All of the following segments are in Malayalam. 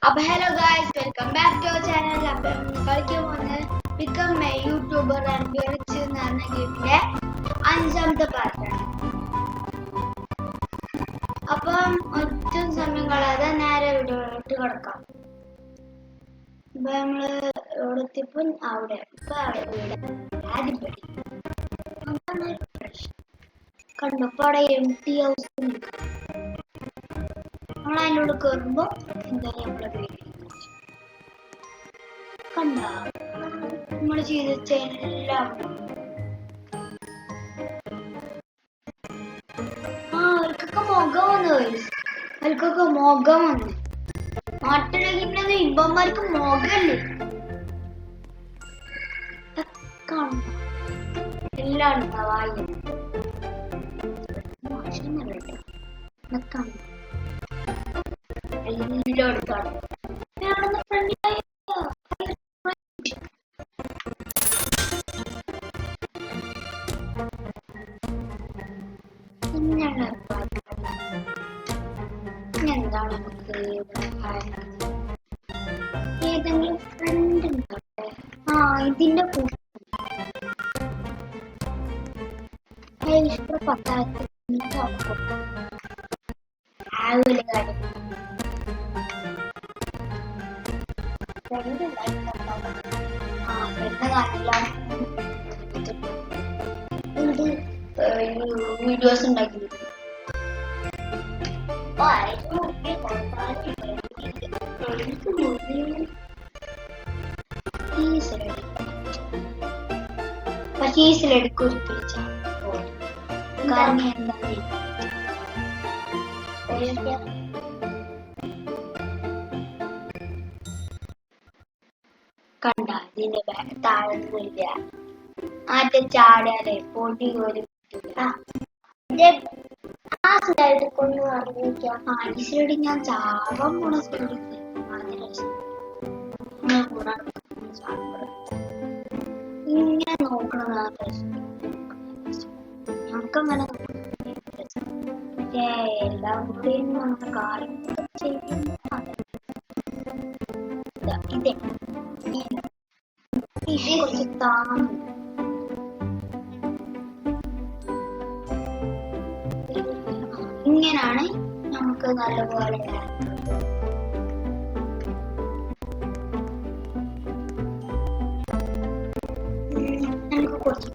अब hello guys, welcome back to our channel. അപ്പം കളിക്കാൻ പോകുന്നത് become a YouTuber and Rich എന്ന് പറഞ്ഞ ഗെയിമിന്റെ അഞ്ചാമത്തെ പാർട്ടാണ്. അപ്പം ഒട്ടും സമയം കളയാതെ നേരെ വീഡിയോയിലോട്ട് കിടക്കാം. ഇപ്പൊ നമ്മള് എവിടെത്തിയപ്പോ അവിടെ വീട് ആദ്യപടി കണ്ടപ്പോ അവിടെ എം ടി ഹൗസ് നമ്മൾ അതിനോട് കയറുമ്പോ എന്താ നമ്മളെ വീട് കണ്ട നമ്മൾ ചെയ്ത എല്ലാം അവർക്കൊക്കെ മുഖം വന്നു. അവർക്കൊക്കെ മുഖം വന്നു. നാട്ടിലെ ഇമ്പന്മാർക്ക് മുഖല്ലേ എല്ലാം ഉണ്ടാവായി എല്ലാം എടുത്താണ്. എന്താണ് നമുക്ക് ഏതെങ്കിലും ഫ്രണ്ട് ഉണ്ടാവട്ടെ. ഇതിന്റെ ഇഷ്ടം പത്തായിരത്തി ആവില്ല കാര്യം വീഡിയോസ് ഉണ്ടാക്കി പച്ചീസിലെടുക്കും കാരണം എന്താ കണ്ട ഇതിന്റെ താഴെന്നില്ല ആദ്യം ചാടിയാലേ പൊടി ഒരു കൊണ്ട് ഞാൻ ചാവാൻ പോണ ഇങ്ങനെ നോക്കണതാണ് ഞങ്ങൾക്കങ്ങനെ എല്ലാം കൂടെയും നമ്മുടെ കാര്യങ്ങൾ ഇതേ കുറച്ച് താങ്ങും ഇങ്ങനാണ് നമുക്ക് നല്ലപോലെ നമുക്ക് കുറച്ച്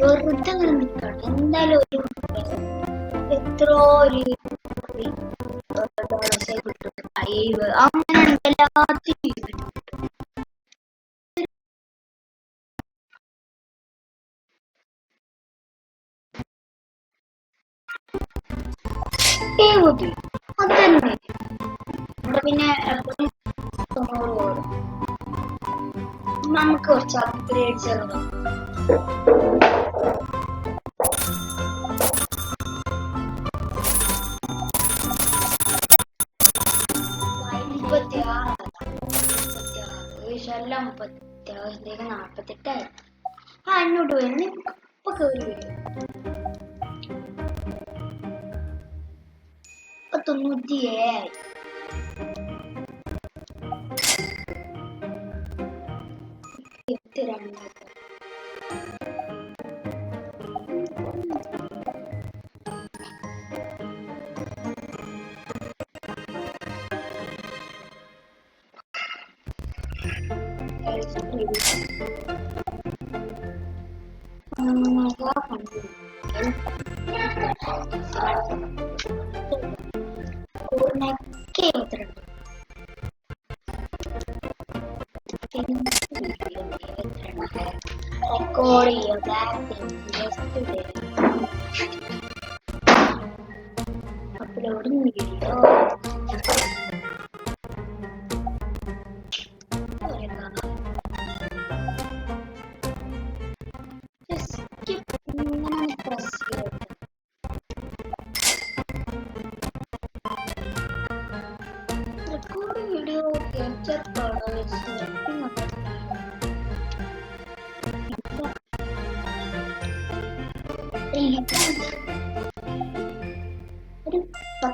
വെറുതെ അങ്ങനെ നിൽക്കണം. എന്തായാലും ഒരു എത്രയോ അങ്ങനെ എല്ലാത്തിനും അതന്നെ പിന്നെ നമുക്ക് കുറച്ച് അപ്ഗ്രേഡ് ചെയ്യണം. എല്ലാം 46 അങ്ങോട്ട് വരുന്ന ഇപ്പൊ കയറി വരും. 97 record your acting yesterday. Uploading video. Just skip and press here. Recording video capture colors.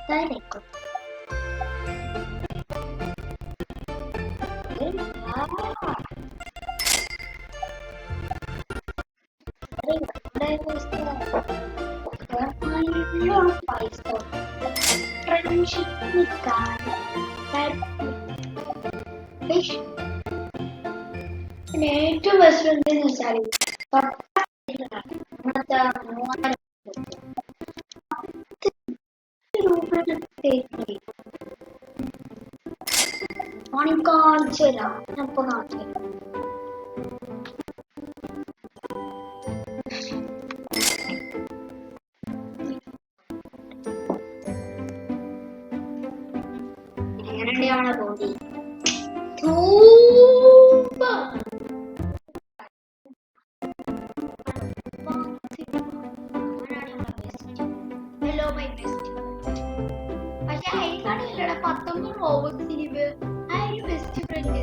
Very good. ഏറ്റവും ബെസ്റ്റ് ഫ്രണ്ട് എന്ന് വെച്ചാൽ കാണിച്ചു തരാം അപ്പൊ കാണിച്ചു തരാം എങ്ങനെയാണ് ബോഡി ഹലോ മൈ ബെസ്റ്റ് പക്ഷെ അതിനാണ് 19 റോബോട്ട് സിനിമ ആയൊരു ബെസ്റ്റ് ഫ്രണ്ട്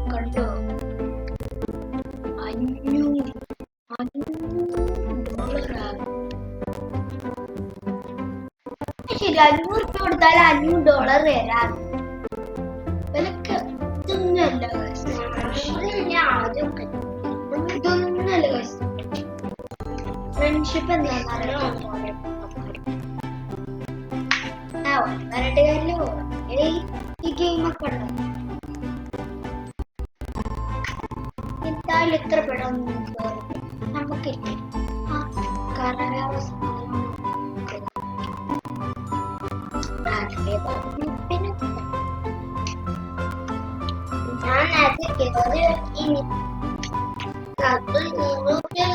കണ്ടോ 500 ശരി 500 കൊടുത്താൽ $500 വരാൻ വിലക്ക് ഇതൊന്നുമല്ല ഇതൊന്നുമല്ല ഫ്രണ്ട്ഷിപ്പ് എന്താണെന്നറിയോ വരട്ടുകാരിലോ ഈ ഗെയിമൊക്കെ ഉണ്ടോ എന്തായാലും എത്ര പെട്ടെന്ന് നമുക്കില്ല കാലാവസ്ഥ ഞാൻ അത്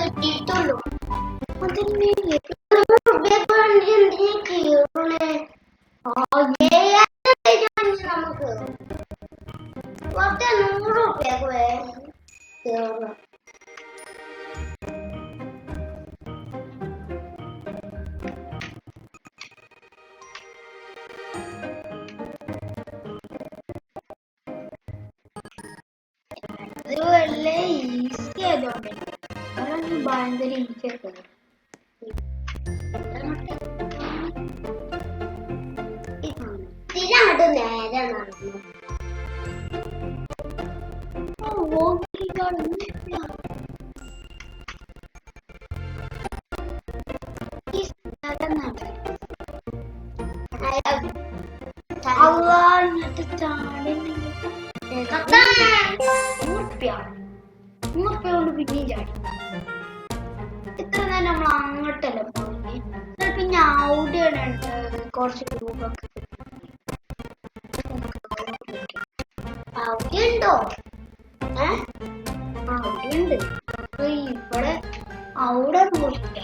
കിട്ടിയിട്ടുള്ളൂ നമുക്ക് $100 വല്ല ഈസി ആയതുകൊണ്ട് അതൊന്നും ഭയങ്കര ഈസി ആക്കുന്നത് ഇതിനങ്ങോട്ട് നേരെ നടന്നു $100 കൊണ്ട് പിന്നെയും ചാടി ഇത്ര നേരം നമ്മൾ അങ്ങോട്ടല്ല പോയി പിന്നെ അവിടെയാണ് കുറച്ച് ഗ്രൂപ്പൊക്കെ അവിടെയുണ്ടോ അവിടെയുണ്ട് ഇവിടെ അവിടെ പോയില്ല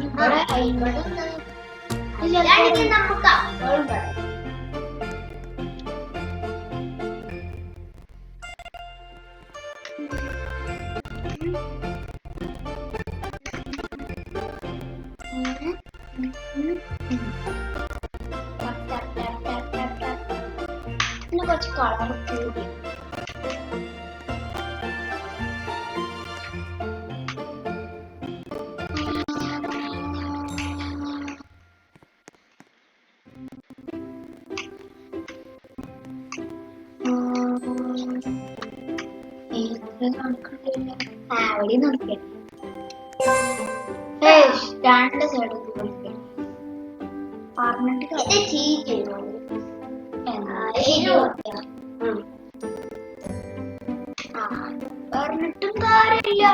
ഇവിടെ നമുക്ക് കുറച്ച് കളർ കൂടി അവിടെ നോക്കിയ രണ്ട് സൈഡ് പറഞ്ഞിട്ട് പറഞ്ഞിട്ടും കാര്യമില്ല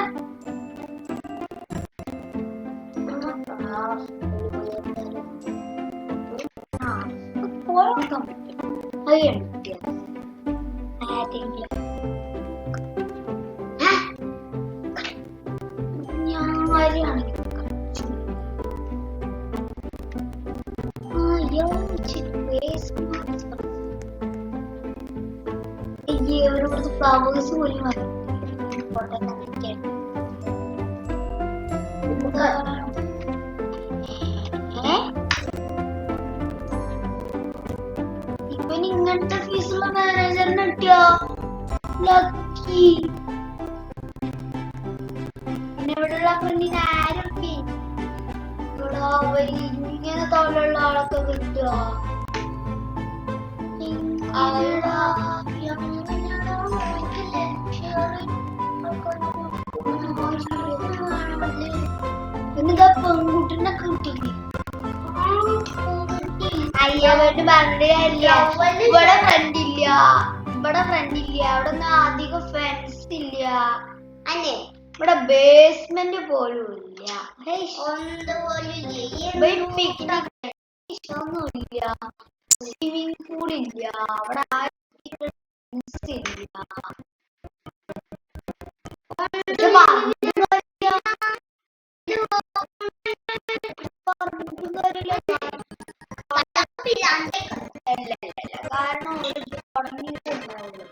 പോകാൻ പറ്റും അത് കിട്ടിയത് ഫ്ലവേഴ്സ് പോലും ഇപ്പൊ ഇങ്ങനത്തെ ഫീസുള്ള മാനേജറിന് കിട്ടിയോ ലക്കി പിന്നെ ഇവിടെയുള്ള ഫ്രണ്ടിന് തോലുള്ള ആളൊക്കെ കിട്ടുക. എന്നിട്ടാ പെൺകുട്ടിനെ കിട്ടില്ലേ? അയ്യവട്ട് പറഞ്ഞില്ല. ഇവിടെ ഫ്രണ്ട് ഇല്ല, ഇവിടെ ഫ്രണ്ട് ഇല്ല, അവിടെ ഒന്നും അധികം ഫ്രണ്ട്സ് ഇല്ല. അല്ലേ ഇവിടെ ബേസ്മെന്റ് പോലും ഇല്ല, ഒന്നുമില്ല, സ്വിമ്മിംഗ് പൂൾ ഇല്ല, അവിടെ ഫ്രണ്ട്സ് ഇല്ല. കാരണം തുടങ്ങിയിട്ടുണ്ടാവുള്ളൂ.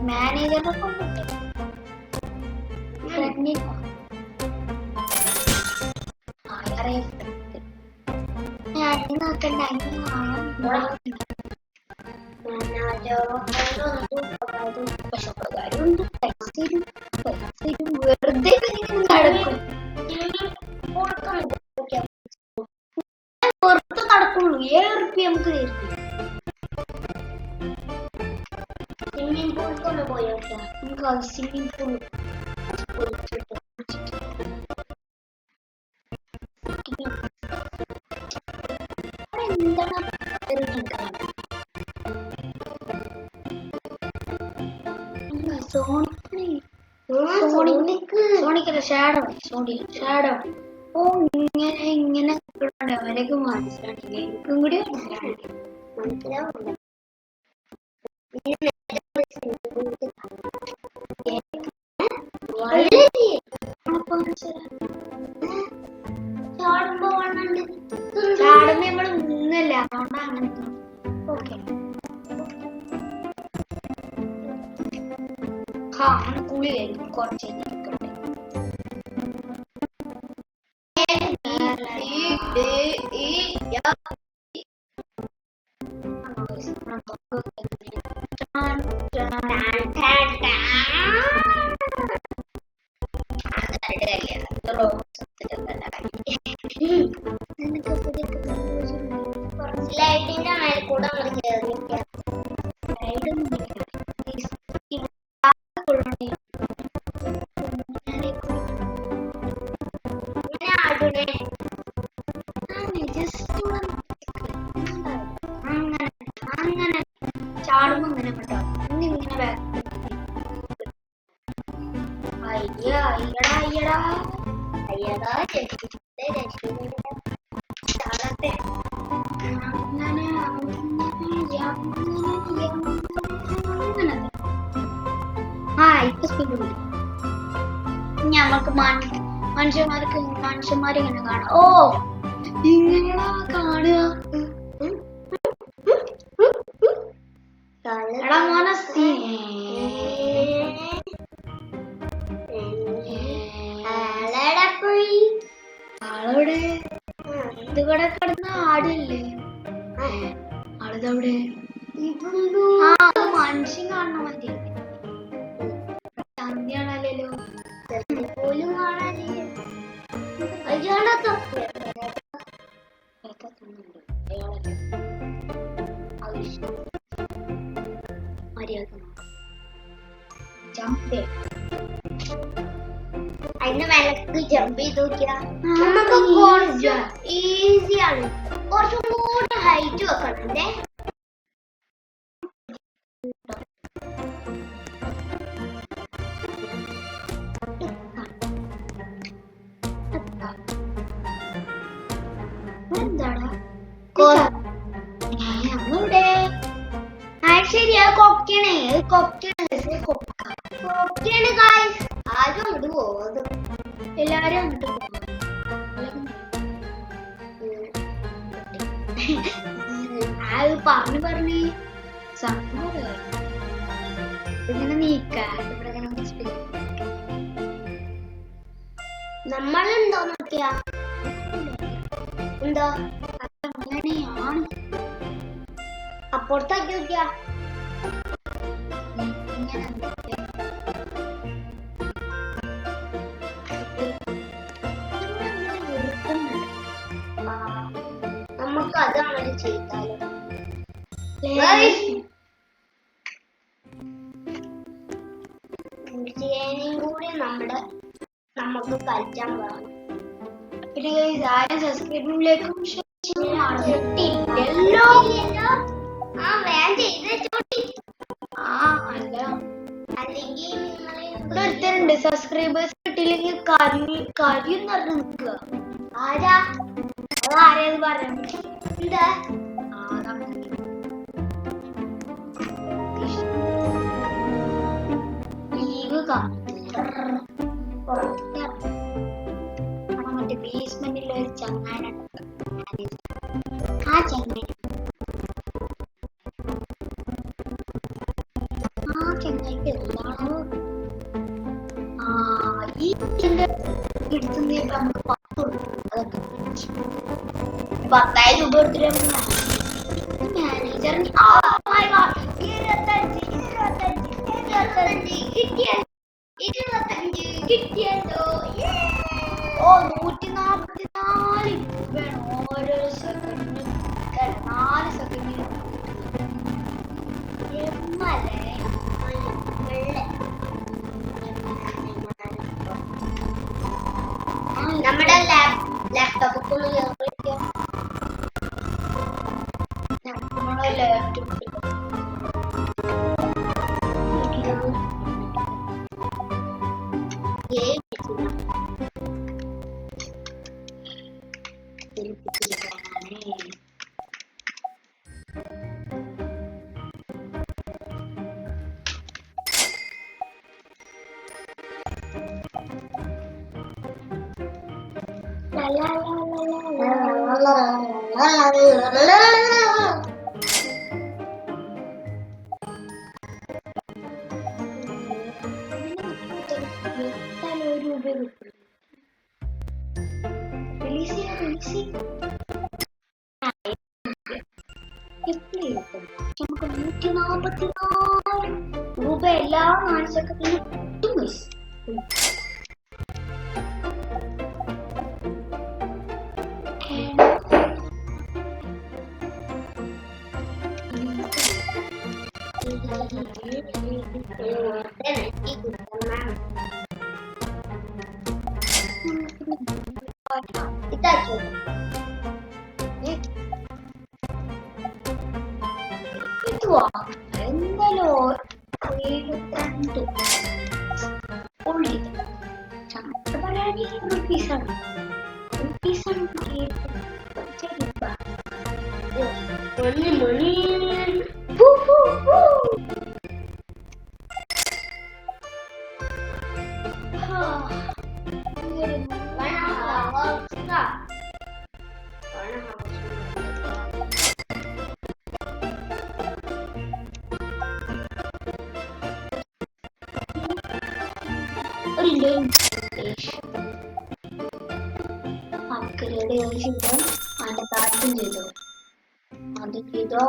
മാനേജറിനെ കൊണ്ടിട്ട് നോക്കണ്ട. വെറുതെ നടക്കും, പുറത്ത് നടക്കുള്ളൂ. 7 റുപ്യ നമുക്ക് തരും. സ്വിമ്മിംഗ് പൂളിൽ പോയോക്കാം. നമുക്ക് സ്വിമ്മിംഗ് പൂൾ എന്താണ് സോണിക്കല്ല, ഷാഡോ. ഓ ഇങ്ങനെ അവരൊക്കെ മനസ്സിലാക്കില്ല, എനിക്കും കൂടി മനസ്സിലാവില്ല. ചാടുമ്പോ നമ്മള് മുങ്ങല്ല, അതുകൊണ്ടാ അങ്ങനെ. ഓക്കെ അങ്ങനെ കുളി കഴിഞ്ഞു കുറച്ച് ലൈറ്റിന്റെ മേലെ കൂടെ അങ്ങനെ ചാടുമ്പോ ഇങ്ങനെ കേട്ടോ, ഇന്നിങ്ങനെ അയ്യടാ അയ്യടാ അയ്യടാ ചാടത്തെ. ഇപ്പൊ സ്പീഡ് കൂടി. ഞമ്മക്ക് മനുഷ്യന്മാരെ ഇങ്ങനെ കാണാം. ഓ ഇങ്ങനെയാ കാണുക. എടാ മോനസ്തി ആളവിടെ ഇതിവിടെ കിടന്ന ആടല്ലേ? ആളിതവിടെ. ആ മനുഷ്യൻ കാണണ മതി. ചന്തിയാണല്ലോ പോലും കാണാനില്ല. അതിന്റെ വിലക്ക് ജമ്പ് ചെയ്ത് നോക്കിയാ നമുക്ക് കുറച്ച് ഈസിയാണ്. കുറച്ചും കൂടെ ഹൈറ്റ് വെക്കണേ. എന്താടാ നമ്മളുടെ ശരിയാ കൊക്കണേ, കൊക്കയാണ് ഗായ്സ്. ആരും അങ്ങോട്ട് പോകും, എല്ലാരും അങ്ങോട്ട് പോകും. പറഞ്ഞ് സംഭവം ഇങ്ങനെ നീക്കാൻ ഇവിടെ നമ്മളുണ്ടോ നോക്കിയാ ഉണ്ടോ അങ്ങനെയാണ് അപ്പുറത്തേക്ക് നോക്കിയാ നമുക്ക് അത് അങ്ങനെ ചെയ്താലോ കൂടി നമുക്ക് കളിക്കാൻ പോകാം പിന്നെ ആരും സബ്സ്ക്രൈബിലേക്കും അല്ലെങ്കിൽ സബ്സ്ക്രൈബേഴ്സ് കിട്ടിയില്ലെങ്കിൽ കരിന്ന് പറഞ്ഞു നിൽക്കുക ആരാ ആരേത് പറയാൻ എന്താ ലീവ് മറ്റേ ബേസ്മെന്റിൽ ഒരു ചങ്ങാനുണ്ട് ആ ചങ്ങാൻ ചങ്ങായിട്ട് എന്താണോ ഈ എടുത്തുന്ന നമുക്ക് 10,000 രൂപ എടുത്തിട്ട് മാനേജറിന് കിട്ടിയല്ലോ 144 വേണം ഓരോ സെക്കൻഡിന് 4 സെക്കൻഡിന് നമ്മുടെ ലാപ്ടോപ്പ് നമ്മുടെ ലാപ്ടോപ്പ് നമുക്ക് 144 രൂപ എല്ലാ 4 സെക്കൻഡിനും എന്തായാലും 72 റുപ്പീസാണ് അപ്ഗ്രേഡ് ചെയ്തോ അതിന്റെ കാറ്റും ചെയ്തോ അത് ചെയ്തോ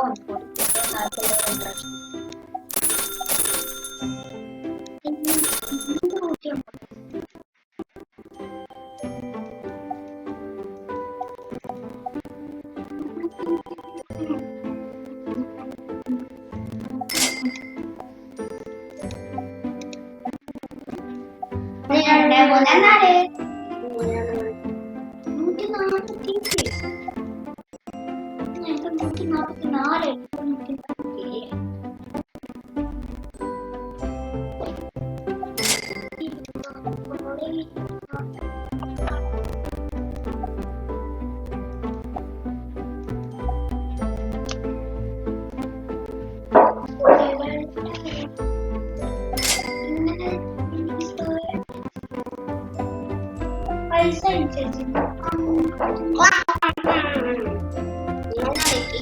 പൈസ അനുസരിച്ച്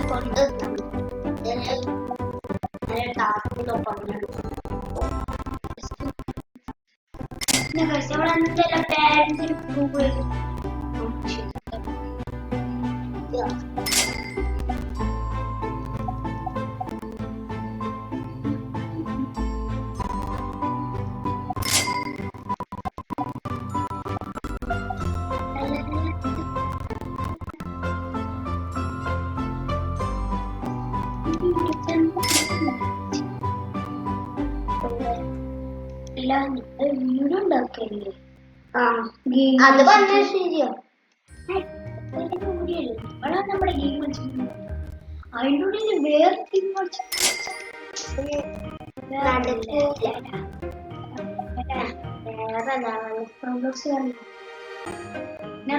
കൊണ്ടുവന്നു പാരന്റ്സിന് പ്രൂവ് വീടുണ്ടാക്കല്ലേ? അത് പറഞ്ഞ ശരിയാ. നമ്മുടെ ഗെയിം കളിച്ചിട്ടുണ്ട്. അതിനോട് വേറെ ഗെയിം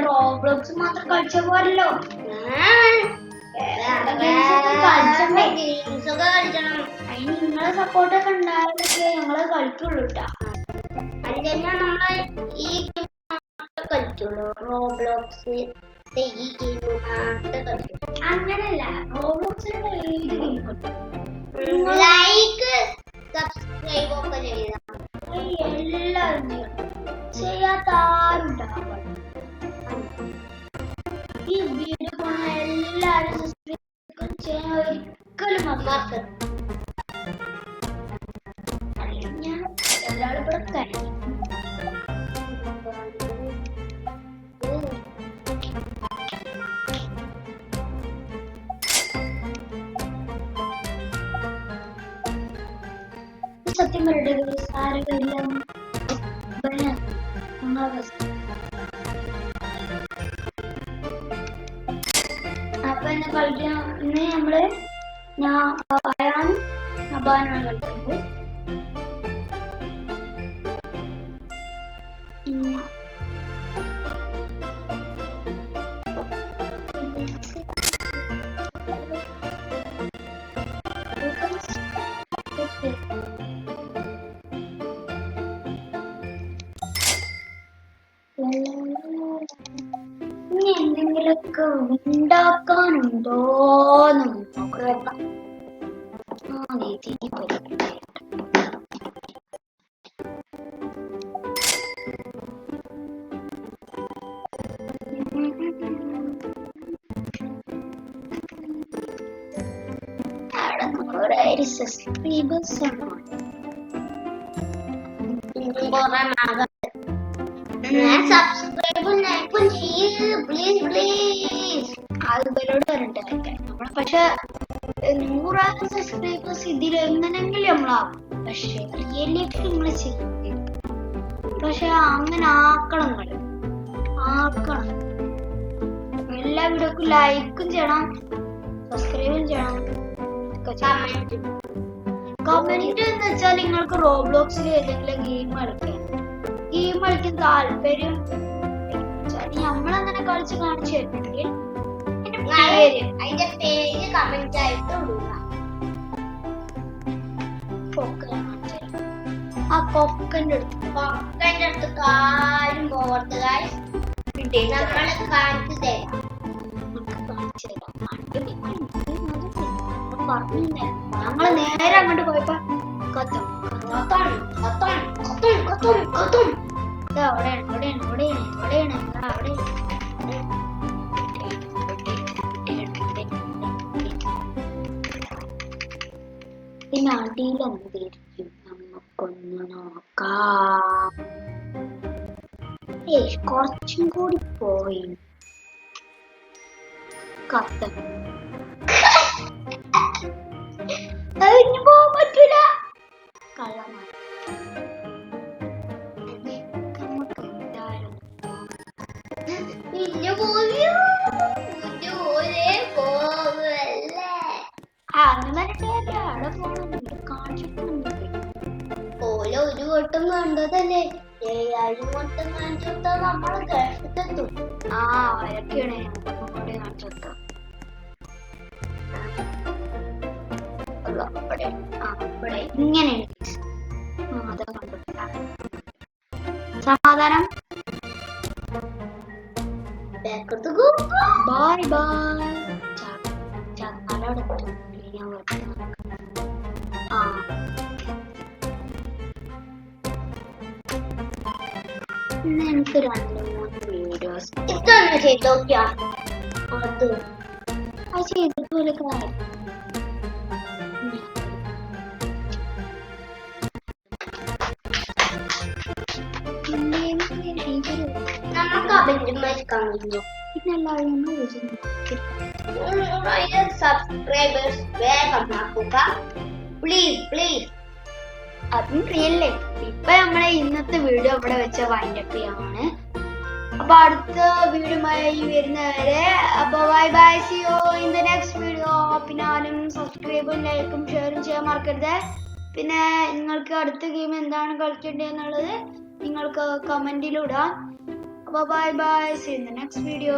റോബ്ലോക്സ് മാത്രം കളിച്ച പോരല്ലോ. ഗെയിംസൊക്കെ കളിക്കണം. അതിന് നിങ്ങളെ സപ്പോർട്ടൊക്കെ ഉണ്ടായാലൊക്കെ ഞങ്ങള് കളിക്കുള്ളൂ കേട്ടാ. അല്ലെങ്കിൽ നമ്മളെ ഈ കളിക്കുള്ളൂ. റോബ്ലോക്സ് ഈ ഗെയിം അങ്ങനല്ല. റോബ്ലോക്സിന്റെ ഏത് ഗെയിം ലൈക്ക് സബ്സ്ക്രൈബ് ഒക്കെ ചെയ്താൽ എല്ലാവരും ചെയ്യാത്ത ആരുണ്ടാവും. ഈ വീഡിയോ കാണുന്ന എല്ലാവരും സബ്സ്ക്രൈബ് ചെയ്യാൻ ഒരിക്കലും മറക്കരുത്. അല്ലെങ്കിൽ ഞാൻ ഒരാളിവിടെ കഴിയും. സത്യം പറയട്ടെ, സാരമില്ല. അപ്പൊ എന്നെ കളിക്കാൻ ഇന്ന് നമ്മള് അയാളും അബാനാണ് കളിക്കുന്നത്. ഇനി എന്തെങ്കിലൊക്കെ ഉണ്ടാക്കാനുണ്ടോന്ന് നോക്കാം. സബ്സ്ക്രൈബേഴ്സ് ആണ്. സബ്സ്ക്രൈബ് പ്ലീസ് പ്ലീസ് ആളുകളോട് പറഞ്ഞിട്ട് നമ്മളെ. പക്ഷെ 100,000 സബ്സ്ക്രൈബേഴ്സ് ഇതിൽ എങ്ങനെങ്കിലും നമ്മളാവും. പക്ഷെ റിയലിലേക്ക് നിങ്ങൾ ചെയ്യില്ല. പക്ഷെ അങ്ങനെ ആക്കണം. ആക്കണം. എല്ലാ വീഡിയോക്കും ലൈക്കും ചെയ്യണം, സബ്സ്ക്രൈബും ചെയ്യണം. കമന്റ് എന്ന് വെച്ചാൽ നിങ്ങൾക്ക് റോബ്ലോക്സിൽ ഏതെങ്കിലും ഗെയിം കളിക്കാൻ താല്പര്യം നമ്മളങ്ങനെ കളിച്ച് കാണിച്ചു തരുന്നെങ്കിൽ അതിന്റെ പേര് കമന്റ് ആയിട്ട് ആ കൊക്കന്റെ അടുത്ത് കാര്യം പോകട്ടെ. നമ്മള് കാണിച്ചു തരാം. ഞങ്ങള് നേരെ അങ്ങോട്ട് പോയപ്പോ പിന്നെ അടിയിലെന്തിരിക്കും നമുക്കൊന്ന് നോക്കാം. കുറച്ചും കൂടി പോയി കത്ത് അതിന് പോകാൻ പറ്റൂല. കള്ളമാണ്. നമുക്ക് എന്തായാലും അവിടെ പോകണം. കാണിച്ചിട്ടുണ്ട്. ഓരോ ഒരു വട്ടം കണ്ടതല്ലേ, 7,000 വട്ടം കാണിച്ചിട്ടാ നമ്മള് കേട്ടെത്തും. അവരൊക്കെയാണ് കൂടെ കാണിച്ചെടുത്തത്. ഇവിടെ ഇങ്ങനെയാണ്. അതാ കണ്ടിട്ടില്ല. സമാധാനം. Bye bye. ഞാൻ ആ എനിക്ക് 2-3 വീഡിയോസ് ഇതൊന്ന് ചെയ്ത് നോക്കിയാ അത് ചെയ്തപോലെ നമുക്ക് അഭിനയിക്കാൻ സബ്സ്ക്രൈബേഴ്സ് വേഗം ആക്കുക പ്ലീസ് അതും റിയല്ലേ. ഇപ്പൊ നമ്മളെ ഇന്നത്തെ വീഡിയോ ഇവിടെ വെച്ച വൈൻഡപ്പ് ചെയ്യാണ്. അപ്പൊ അടുത്ത വീഡിയോയുമായി വരുന്നവരെ അപ്പൊ bye see you in the next video. പിന്നെ ആരും സബ്സ്ക്രൈബും ലൈക്കും ഷെയറും ചെയ്യാൻ മറക്കരുത്. പിന്നെ നിങ്ങൾക്ക് അടുത്ത ഗെയിം എന്താണ് കളിക്കേണ്ടതെന്നുള്ളത് നിങ്ങൾക്ക് കമന്റിൽ ഇടാം. അപ്പൊ bye see you in the next video.